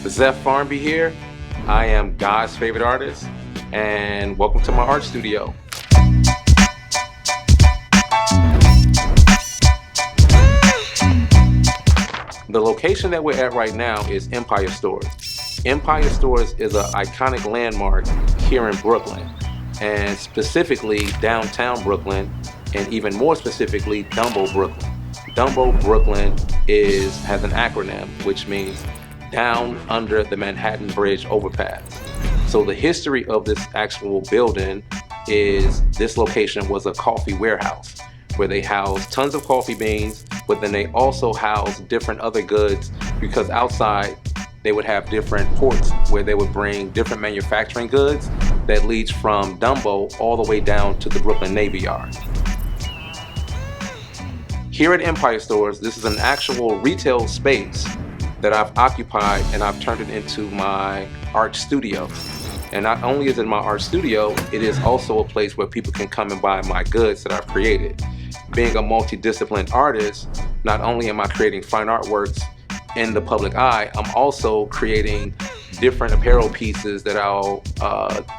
Zeph Farmby here. I am God's favorite artist, and welcome to my art studio. The location that we're at right now is Empire Stores. Empire Stores is an iconic landmark here in Brooklyn, and specifically downtown Brooklyn, and even more specifically Dumbo, Brooklyn. Dumbo, Brooklyn has an acronym which means down under the Manhattan Bridge overpass. So the history of this actual building is this location was a coffee warehouse where they housed tons of coffee beans, but then they also housed different other goods because outside they would have different ports where they would bring different manufacturing goods that leads from Dumbo all the way down to the Brooklyn Navy Yard. Here at Empire Stores, this is an actual retail space that I've occupied and I've turned it into my art studio. And not only is it my art studio, it is also a place where people can come and buy my goods that I've created. Being a multidisciplined artist, not only am I creating fine artworks in the public eye, I'm also creating different apparel pieces that I'll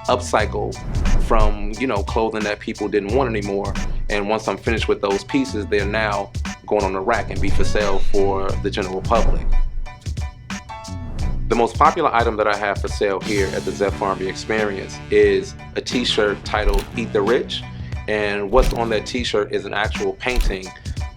upcycle from, clothing that people didn't want anymore. And once I'm finished with those pieces, they're now going on the rack and be for sale for the general public. The most popular item that I have for sale here at the Zeph Farmby Experience is a t-shirt titled Eat the Rich. And what's on that t-shirt is an actual painting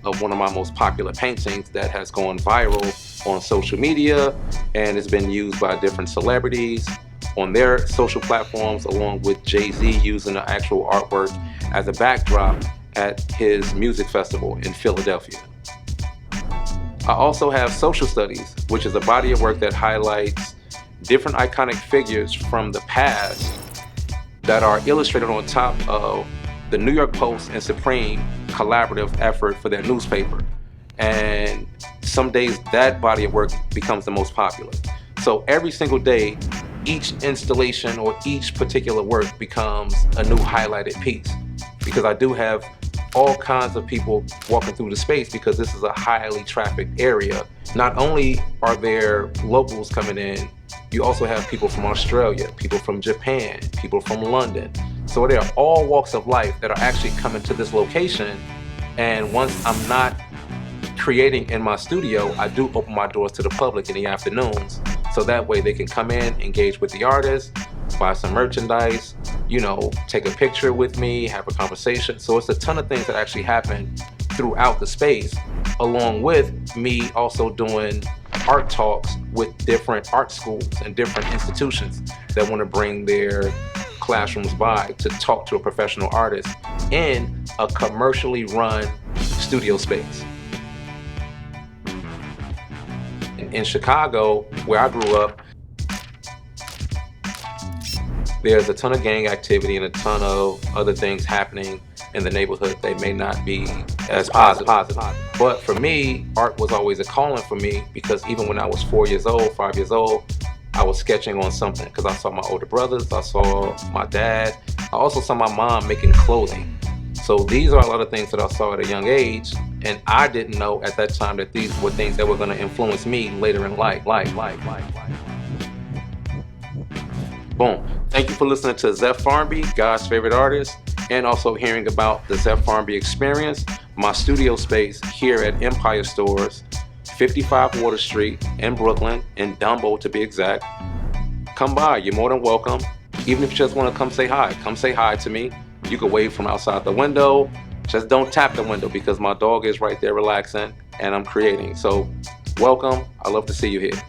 of one of my most popular paintings that has gone viral on social media and has been used by different celebrities on their social platforms, along with Jay-Z using the actual artwork as a backdrop at his music festival in Philadelphia. I also have Social Studies, which is a body of work that highlights different iconic figures from the past that are illustrated on top of the New York Post and Supreme collaborative effort for their newspaper. And some days that body of work becomes the most popular. So every single day, each installation or each particular work becomes a new highlighted piece, because I do have all kinds of people walking through the space because this is a highly trafficked area. Not only are there locals coming in, you also have people from Australia, people from Japan, people from London. So there are all walks of life that are actually coming to this location. And once I'm not creating in my studio, I do open my doors to the public in the afternoons. So that way they can come in, engage with the artist, buy some merchandise, take a picture with me, have a conversation. So it's a ton of things that actually happen throughout the space, along with me also doing art talks with different art schools and different institutions that want to bring their classrooms by to talk to a professional artist in a commercially run studio space. In Chicago, where I grew up, there's a ton of gang activity and a ton of other things happening in the neighborhood. They may not be as positive. But for me, art was always a calling for me, because even when I was 4 years old, 5 years old, I was sketching on something because I saw my older brothers, I saw my dad, I also saw my mom making clothing. So these are a lot of things that I saw at a young age, and I didn't know at that time that these were things that were going to influence me later in life. Boom. Thank you for listening to Zeph Farmby, God's favorite artist, and also hearing about the Zeph Farmby Experience, my studio space here at Empire Stores, 55 Water Street in Brooklyn, in Dumbo to be exact. Come by, you're more than welcome. Even if you just want to come say hi to me. You can wave from outside the window. Just don't tap the window because my dog is right there relaxing and I'm creating. So welcome, I love to see you here.